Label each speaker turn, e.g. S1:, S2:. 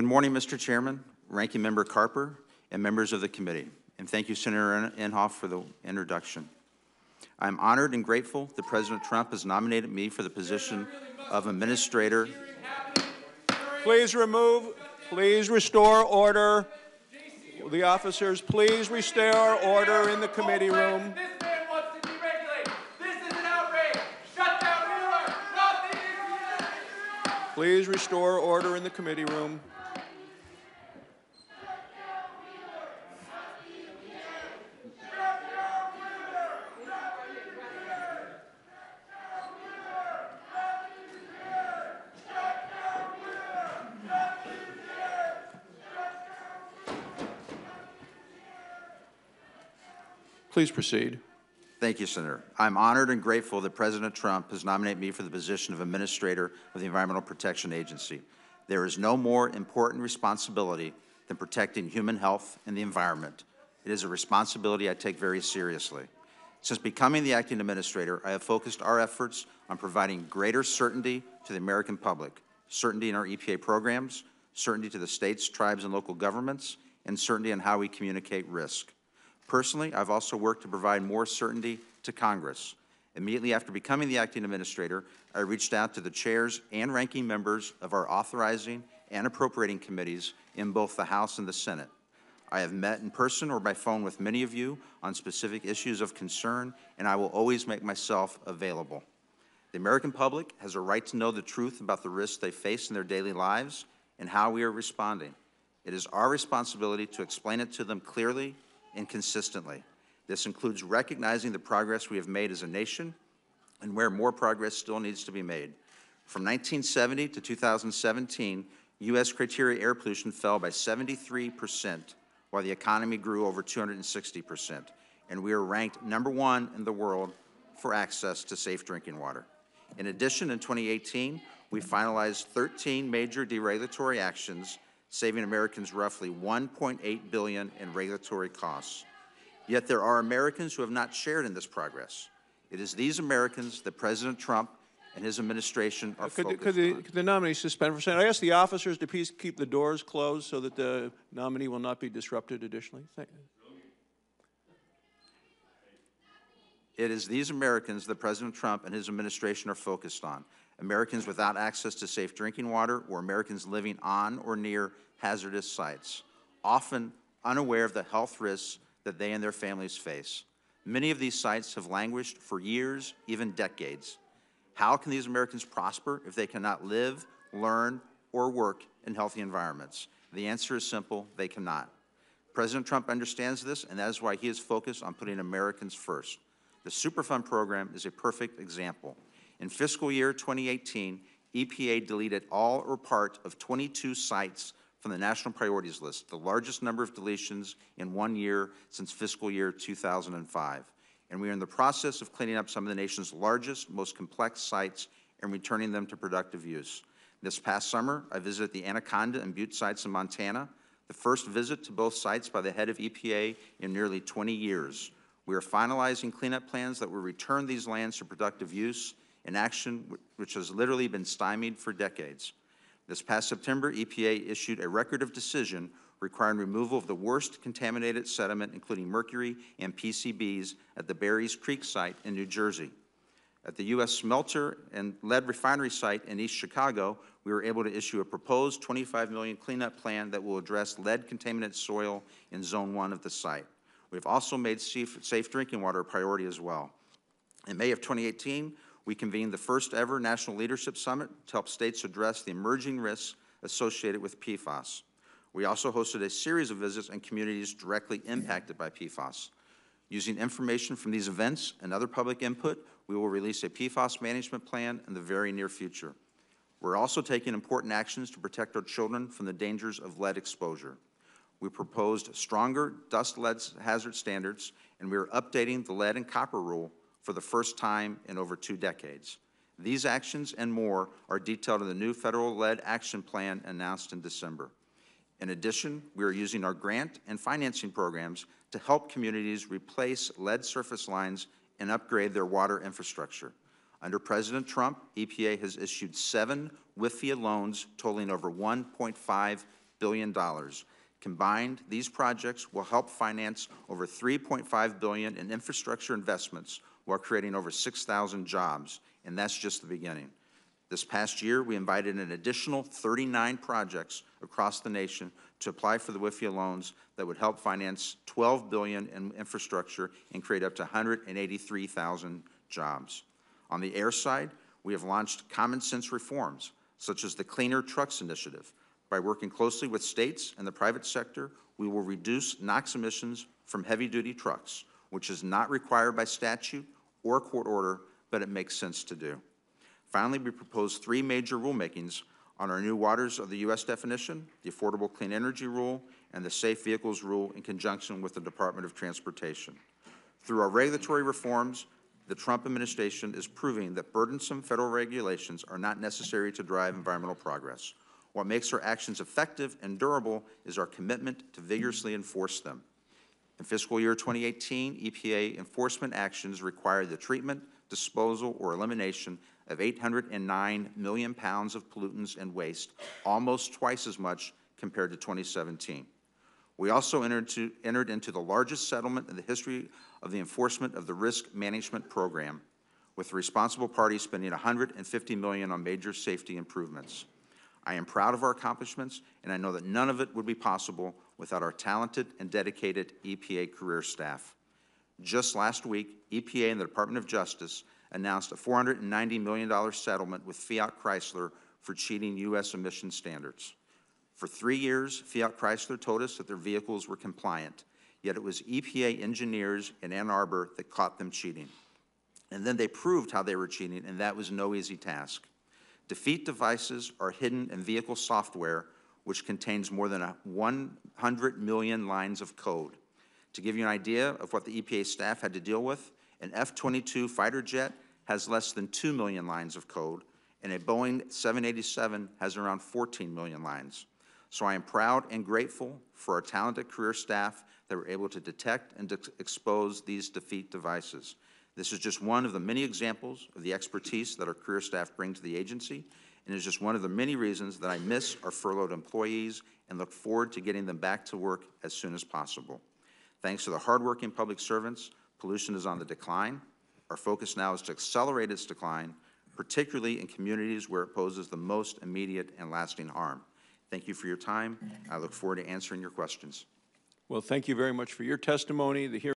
S1: Good morning, Mr. Chairman, Ranking Member Carper, and members of the committee. And thank you, Senator Inhofe, for the introduction. I'm honored and grateful that President Trump has nominated me for the position of Administrator.
S2: Please restore order. The officers, please restore order in the committee room.
S3: This man wants to deregulate. This is an outrage. Shut down Wheeler. Nothing is.
S2: Please restore order in the committee room. Please proceed.
S1: Thank you, Senator. I'm honored and grateful that President Trump has nominated me for the position of Administrator of the Environmental Protection Agency. There is no more important responsibility than protecting human health and the environment. It is a responsibility I take very seriously. Since becoming the acting administrator, I have focused our efforts on providing greater certainty to the American public, certainty in our EPA programs, certainty to the states, tribes, and local governments, and certainty on how we communicate risk. Personally, I've also worked to provide more certainty to Congress. Immediately after becoming the acting administrator, I reached out to the chairs and ranking members of our authorizing and appropriating committees in both the House and the Senate. I have met in person or by phone with many of you on specific issues of concern, and I will always make myself available. The American public has a right to know the truth about the risks they face in their daily lives and how we are responding. It is our responsibility to explain it to them clearly and consistently. This includes recognizing the progress we have made as a nation and where more progress still needs to be made. From 1970 to 2017, U.S. criteria air pollution fell by 73%, while the economy grew over 260%, and we are ranked #1 in the world for access to safe drinking water. In addition, in 2018, we finalized 13 major deregulatory actions, saving Americans roughly $1.8 billion in regulatory costs. Yet there are Americans who have not shared in this progress. It is these Americans that President Trump and his administration are focused on.
S2: Could the nominee suspend for a second? I ask the officers to please keep the doors closed so that the nominee will not be disrupted additionally. Thank you.
S1: It is these Americans that President Trump and his administration are focused on. Americans without access to safe drinking water or Americans living on or near hazardous sites, often unaware of the health risks that they and their families face. Many of these sites have languished for years, even decades. How can these Americans prosper if they cannot live, learn, or work in healthy environments? The answer is simple: they cannot. President Trump understands this, and that is why he is focused on putting Americans first. The Superfund program is a perfect example. In fiscal year 2018, EPA deleted all or part of 22 sites from the National Priorities List, the largest number of deletions in 1 year since fiscal year 2005. And we are in the process of cleaning up some of the nation's largest, most complex sites and returning them to productive use. This past summer, I visited the Anaconda and Butte sites in Montana, the first visit to both sites by the head of EPA in nearly 20 years. We are finalizing cleanup plans that will return these lands to productive use, an action which has literally been stymied for decades. This past September, EPA issued a record of decision requiring removal of the worst contaminated sediment, including mercury and PCBs, at the Berries Creek site in New Jersey. At the U.S. smelter and lead refinery site in East Chicago, we were able to issue a proposed $25 million cleanup plan that will address lead-contaminated soil in Zone 1 of the site. We've also made safe drinking water a priority as well. In May of 2018, we convened the first ever National Leadership Summit to help states address the emerging risks associated with PFAS. We also hosted a series of visits in communities directly impacted by PFAS. Using information from these events and other public input, we will release a PFAS management plan in the very near future. We're also taking important actions to protect our children from the dangers of lead exposure. We proposed stronger dust lead hazard standards, and we are updating the lead and copper rule for the first time in over 2 decades. These actions and more are detailed in the new federal lead action plan announced in December. In addition, we are using our grant and financing programs to help communities replace lead surface lines and upgrade their water infrastructure. Under President Trump, EPA has issued 7 WIFIA loans totaling over $1.5 billion. Combined, these projects will help finance over $3.5 billion in infrastructure investments while creating over 6,000 jobs, and that's just the beginning. This past year, we invited an additional 39 projects across the nation to apply for the WIFIA loans that would help finance $12 billion in infrastructure and create up to 183,000 jobs. On the air side, we have launched common sense reforms, such as the Cleaner Trucks Initiative. By working closely with states and the private sector, we will reduce NOx emissions from heavy-duty trucks, which is not required by statute or court order, but it makes sense to do. Finally, we propose 3 major rulemakings on our new Waters of the U.S. definition, the Affordable Clean Energy Rule, and the Safe Vehicles Rule in conjunction with the Department of Transportation. Through our regulatory reforms, the Trump administration is proving that burdensome federal regulations are not necessary to drive environmental progress. What makes our actions effective and durable is our commitment to vigorously enforce them. In fiscal year 2018, EPA enforcement actions required the treatment, disposal, or elimination of 809 million pounds of pollutants and waste, almost twice as much compared to 2017. We also entered into the largest settlement in the history of the enforcement of the Risk Management Program, with the responsible parties spending $150 million on major safety improvements. I am proud of our accomplishments, and I know that none of it would be possible without our talented and dedicated EPA career staff. Just last week, EPA and the Department of Justice announced a $490 million settlement with Fiat Chrysler for cheating U.S. emission standards. For 3 years, Fiat Chrysler told us that their vehicles were compliant, yet it was EPA engineers in Ann Arbor that caught them cheating. And then they proved how they were cheating, and that was no easy task. Defeat devices are hidden in vehicle software, which contains more than 100 million lines of code. To give you an idea of what the EPA staff had to deal with, an F-22 fighter jet has less than 2 million lines of code, and a Boeing 787 has around 14 million lines. So I am proud and grateful for our talented career staff that were able to detect and expose these defeat devices. This is just one of the many examples of the expertise that our career staff bring to the agency, and is just one of the many reasons that I miss our furloughed employees and look forward to getting them back to work as soon as possible. Thanks to the hardworking public servants, pollution is on the decline. Our focus now is to accelerate its decline, particularly in communities where it poses the most immediate and lasting harm. Thank you for your time. I look forward to answering your questions.
S2: Well, thank you very much for your testimony. The hearing